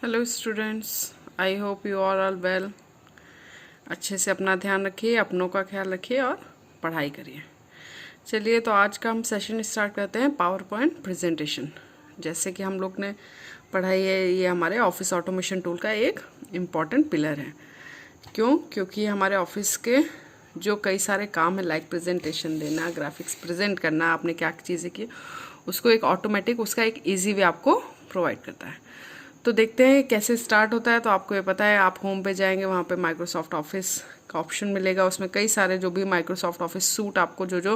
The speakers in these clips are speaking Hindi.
Hello students, I hope you are all well. अच्छे से अपना ध्यान रखिए, अपनों का ख्याल रखिए और पढ़ाई करिए। चलिए, तो आज का हम सेशन स्टार्ट करते हैं पावर पॉइंट प्रेजेंटेशन। जैसे कि हम लोग ने पढ़ाई है, ये हमारे ऑफिस ऑटोमेशन टूल का एक इम्पॉर्टेंट पिलर है। क्योंकि हमारे ऑफिस के जो कई सारे काम है, लाइक प्रेजेंटेशन देना, ग्राफिक्स प्रेजेंट करना, आपने क्या चीज़ें की, उसको एक ऑटोमेटिक, उसका एक ईजी वे आपको प्रोवाइड करता है। तो देखते हैं कैसे स्टार्ट होता है। तो आपको ये पता है, आप होम पे जाएंगे, वहाँ पे माइक्रोसॉफ्ट ऑफिस का ऑप्शन मिलेगा। उसमें कई सारे जो भी माइक्रोसॉफ्ट ऑफिस सूट आपको जो जो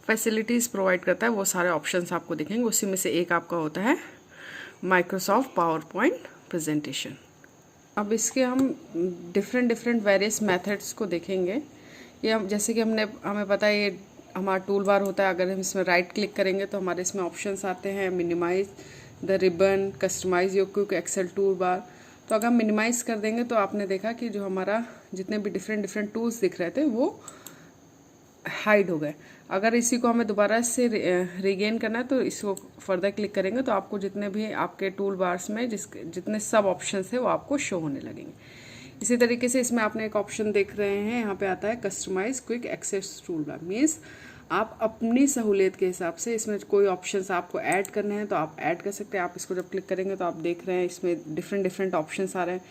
फैसिलिटीज़ प्रोवाइड करता है, वो सारे ऑप्शंस आपको दिखेंगे। उसी में से एक आपका होता है माइक्रोसॉफ्ट पावर पॉइंट प्रेजेंटेशन। अब इसके हम डिफरेंट वेरियस मेथड्स को देखेंगे। ये हम जैसे कि हमें पता है, ये हमारा टूल बार होता है। अगर हम इसमें राइट क्लिक करेंगे तो हमारे इसमें ऑप्शंस आते हैं, minimize the ribbon, customize your quick excel toolbar. तो अगर हम मिनिमाइज कर देंगे तो आपने देखा कि जो हमारा जितने भी डिफरेंट टूल्स दिख रहे थे वो हाइड हो गए। अगर इसी को हमें दोबारा से रिगेन करना है तो इसको फर्दर क्लिक करेंगे तो आपको जितने भी आपके टूल बार्स में जितने सब ऑप्शन है वो आपको शो होने लगेंगे। इसी तरीके से इसमें आपने एक ऑप्शन देख रहे हैं, यहाँ पे आता है customize quick access toolbar. Means आप अपनी सहूलियत के हिसाब से इसमें कोई ऑप्शंस आपको ऐड करने हैं तो आप ऐड कर सकते हैं। आप इसको जब क्लिक करेंगे तो आप देख रहे हैं इसमें डिफरेंट ऑप्शंस आ रहे हैं,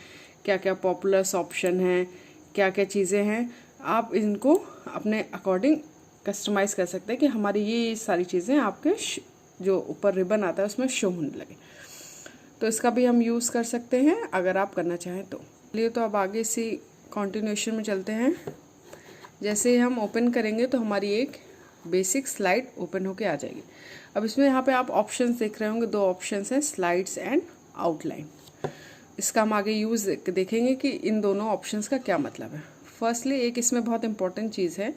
क्या क्या पॉपुलर्स ऑप्शन हैं, क्या क्या चीज़ें हैं। आप इनको अपने अकॉर्डिंग कस्टमाइज़ कर सकते हैं कि हमारी ये सारी चीज़ें आपके जो ऊपर रिबन आता है उसमें शो होने लगे। तो इसका भी हम यूज़ कर सकते हैं अगर आप करना चाहें तो। चलिए, तो अब आगे इसी कॉन्टिन्यूएशन में चलते हैं। जैसे ही हम ओपन करेंगे तो हमारी एक बेसिक स्लाइड ओपन होके आ जाएगी। अब इसमें यहाँ पे आप ऑप्शंस देख रहे होंगे, दो ऑप्शंस हैं, स्लाइड्स एंड आउटलाइन। इसका हम आगे यूज़ देखेंगे कि इन दोनों ऑप्शंस का क्या मतलब है। फर्स्टली, एक इसमें बहुत इंपॉर्टेंट चीज़ है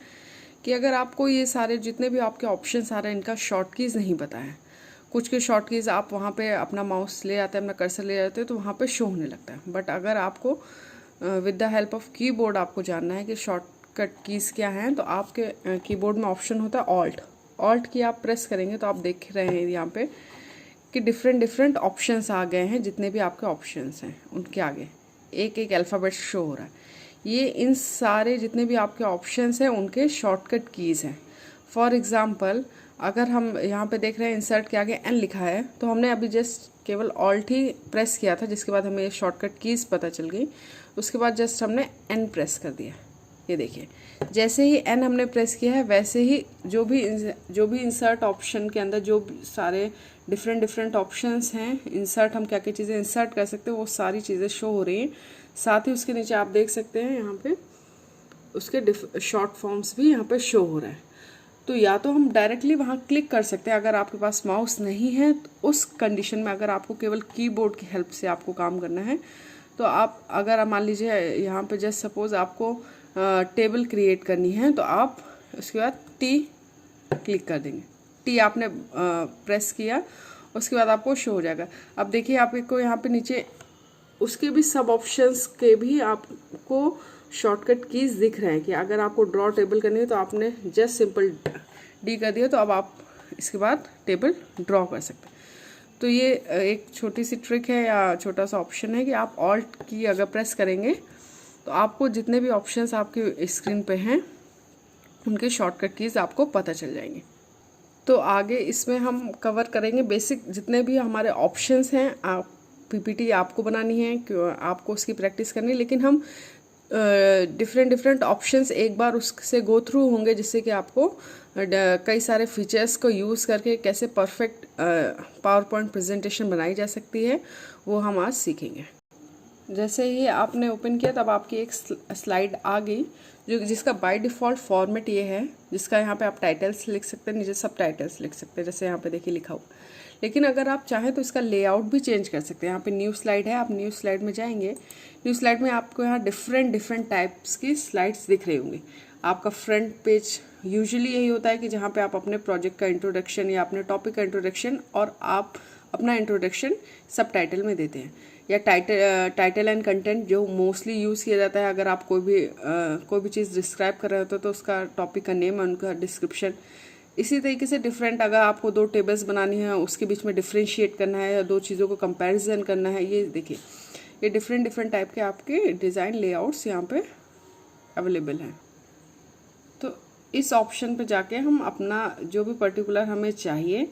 कि अगर आपको ये सारे जितने भी आपके ऑप्शंस आ रहे हैं इनका शॉर्ट कीज़ नहीं पता है, कुछ के शॉर्ट कीज़ आप वहाँ पे अपना माउस ले आते हैं, अपना कर्सर ले जाते हैं तो वहाँ पे शो होने लगता है। बट अगर आपको with the help of keyboard आपको जानना है कि शॉर्टकट कीज़ क्या हैं, तो आपके कीबोर्ड में ऑप्शन होता है ऑल्ट की आप प्रेस करेंगे तो आप देख रहे हैं यहाँ पे कि डिफरेंट ऑप्शंस आ गए हैं। जितने भी आपके ऑप्शंस हैं उनके आगे एक एक अल्फ़ाबेट शो हो रहा है। ये इन सारे जितने भी आपके ऑप्शंस हैं उनके शॉर्टकट कीज़ हैं। फॉर एग्ज़ाम्पल, अगर हम यहाँ पे देख रहे हैं इंसर्ट के आगे एन लिखा है, तो हमने अभी जस्ट केवल ऑल्ट ही प्रेस किया था, जिसके बाद हमें शॉर्टकट कीज़ पता चल गई। उसके बाद जस्ट हमने एन प्रेस कर दिया। ये देखिए, जैसे ही एन हमने प्रेस किया है वैसे ही जो भी इंसर्ट ऑप्शन के अंदर जो सारे डिफरेंट ऑप्शंस हैं, इंसर्ट हम क्या क्या चीज़ें इंसर्ट कर सकते हैं वो सारी चीज़ें शो हो रही हैं। साथ ही उसके नीचे आप देख सकते हैं यहाँ पे उसके शॉर्ट फॉर्म्स भी यहाँ पे शो हो रहा है। तो या तो हम डायरेक्टली वहाँ क्लिक कर सकते हैं, अगर आपके पास माउस नहीं है तो उस कंडीशन में अगर आपको केवल कीबोर्ड की हेल्प से आपको काम करना है तो आप, अगर मान लीजिए यहाँ पे जस्ट सपोज आपको टेबल क्रिएट करनी है तो आप उसके बाद टी क्लिक कर देंगे। टी आपने प्रेस किया, उसके बाद आपको शो हो जाएगा। अब देखिए, आपको यहाँ पे नीचे उसके भी सब ऑप्शंस के भी आपको शॉर्टकट कीज दिख रहे हैं कि अगर आपको ड्रॉ टेबल करनी है तो आपने जस्ट सिंपल डी कर दिया तो अब आप इसके बाद टेबल ड्रॉ कर सकते हैं। तो ये एक छोटी सी ट्रिक है या छोटा सा ऑप्शन है कि आप ऑल्ट की अगर प्रेस करेंगे तो आपको जितने भी ऑप्शंस आपके स्क्रीन पे हैं उनके शॉर्टकट कीज आपको पता चल जाएंगे। तो आगे इसमें हम कवर करेंगे बेसिक जितने भी हमारे ऑप्शंस हैं। आप पीपीटी आपको बनानी है, आपको उसकी प्रैक्टिस करनी है, लेकिन हम डिफरेंट ऑप्शंस एक बार उससे गो थ्रू होंगे जिससे कि आपको कई सारे फीचर्स को यूज़ करके कैसे परफेक्ट पावर पॉइंट प्रेजेंटेशन बनाई जा सकती है वो हम आज सीखेंगे। जैसे ही आपने ओपन किया तब आपकी एक स्लाइड आ गई जिसका बाय डिफ़ॉल्ट फॉर्मेट ये है, जिसका यहाँ पे आप टाइटल्स लिख सकते हैं, नीचे सब टाइटल्स लिख सकते हैं, जैसे यहाँ पे देखिए लिखा हुआ। लेकिन अगर आप चाहें तो इसका लेआउट भी चेंज कर सकते हैं। यहाँ पे न्यू स्लाइड है, आप न्यू स्लाइड में जाएंगे। न्यू स्लाइड में आपको यहाँ डिफरेंट टाइप्स की स्लाइड्स दिख रही होंगी। आपका फ्रंट पेज यूजुअली यही होता है कि जहाँ पे आप अपने प्रोजेक्ट का इंट्रोडक्शन या अपने टॉपिक का इंट्रोडक्शन और आप अपना इंट्रोडक्शन सब टाइटल में देते हैं, या टाइटल एंड कंटेंट जो मोस्टली यूज़ किया जाता है। अगर आप कोई भी चीज़ डिस्क्राइब कर रहे होते तो उसका टॉपिक का नेम और उनका डिस्क्रिप्शन इसी तरीके से डिफरेंट, अगर आपको 2 टेबल्स बनानी है, उसके बीच में डिफ्रेंशिएट करना है या 2 चीज़ों को कंपैरिजन करना है, ये देखिए ये डिफरेंट टाइप के आपके डिज़ाइन लेआउट्स यहाँ पे अवेलेबल हैं। तो इस ऑप्शन पे जाके हम अपना जो भी पर्टिकुलर हमें चाहिए,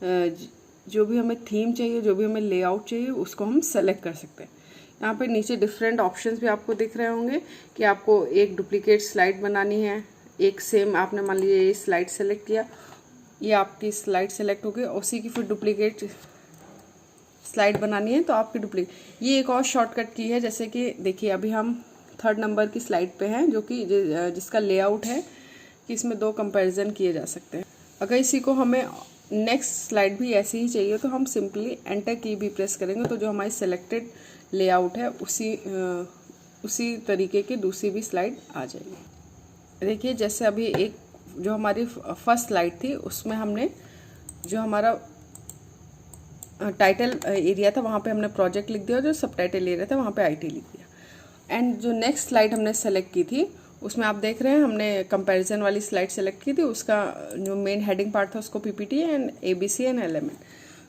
जो भी हमें थीम चाहिए, जो भी हमें लेआउट चाहिए, उसको हम सेलेक्ट कर सकते हैं। यहाँ पे नीचे डिफरेंट ऑप्शंस भी आपको दिख रहे होंगे कि आपको एक डुप्लीकेट स्लाइड बनानी है, एक सेम आपने मान लीजिए ये स्लाइड सेलेक्ट किया, ये आपकी स्लाइड सेलेक्ट हो गई, उसी की फिर डुप्लीकेट स्लाइड बनानी है तो आपकी डुप्लीकेट। ये एक और शॉर्टकट की है, जैसे कि देखिए अभी हम 3rd नंबर की स्लाइड पे हैं, जो कि जिसका लेआउट है कि इसमें 2 कंपैरिजन किए जा सकते हैं। अगर इसी को हमें नेक्स्ट स्लाइड भी ऐसी ही चाहिए तो हम सिंपली एंटर की भी प्रेस करेंगे तो जो हमारी सेलेक्टेड लेआउट है उसी तरीके की दूसरी भी स्लाइड आ जाएगी। देखिए जैसे अभी एक जो हमारी फर्स्ट स्लाइड थी उसमें हमने जो हमारा टाइटल एरिया था वहाँ पे हमने प्रोजेक्ट लिख दिया, जो सब टाइटल एरिया था वहाँ पे IT लिख दिया। एंड जो नेक्स्ट स्लाइड हमने सेलेक्ट की थी उसमें आप देख रहे हैं हमने कंपैरिजन वाली स्लाइड सेलेक्ट की थी, उसका जो मेन हेडिंग पार्ट था उसको PPT and ABC and LMN।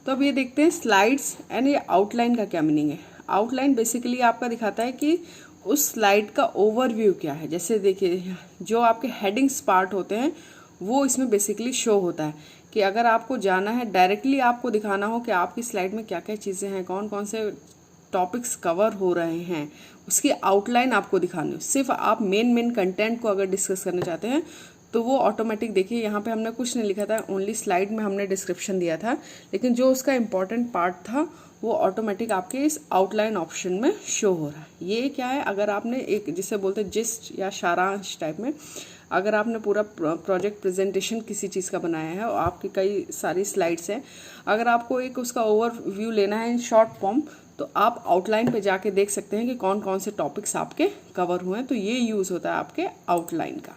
तो अब ये देखते हैं स्लाइड्स एंड ये आउटलाइन का क्या मीनिंग है। आउटलाइन बेसिकली आपका दिखाता है कि उस स्लाइड का ओवरव्यू क्या है। जैसे देखिए जो आपके हेडिंग्स पार्ट होते हैं वो इसमें बेसिकली शो होता है कि अगर आपको जाना है डायरेक्टली आपको दिखाना हो कि आपकी स्लाइड में क्या क्या चीज़ें हैं, कौन कौन से टॉपिक्स कवर हो रहे हैं, उसकी आउटलाइन आपको दिखानी हो। सिर्फ आप मेन कंटेंट को अगर डिस्कस करना चाहते हैं तो वो ऑटोमेटिक, देखिए यहाँ पे हमने कुछ नहीं लिखा था, ओनली स्लाइड में हमने डिस्क्रिप्शन दिया था, लेकिन जो उसका इम्पॉर्टेंट पार्ट था वो ऑटोमेटिक आपके इस आउटलाइन ऑप्शन में शो हो रहा है। ये क्या है, अगर आपने एक जिसे बोलते हैं जिस्ट या सारांश टाइप में, अगर आपने पूरा प्रोजेक्ट प्रेजेंटेशन किसी चीज़ का बनाया है और आपकी कई सारी स्लाइड्स हैं, अगर आपको एक उसका ओवरव्यू लेना है इन शॉर्ट फॉर्म तो आप आउटलाइन पे जाके देख सकते हैं कि कौन कौन से टॉपिक्स आपके कवर हुए हैं। तो ये यूज़ होता है आपके आउटलाइन का।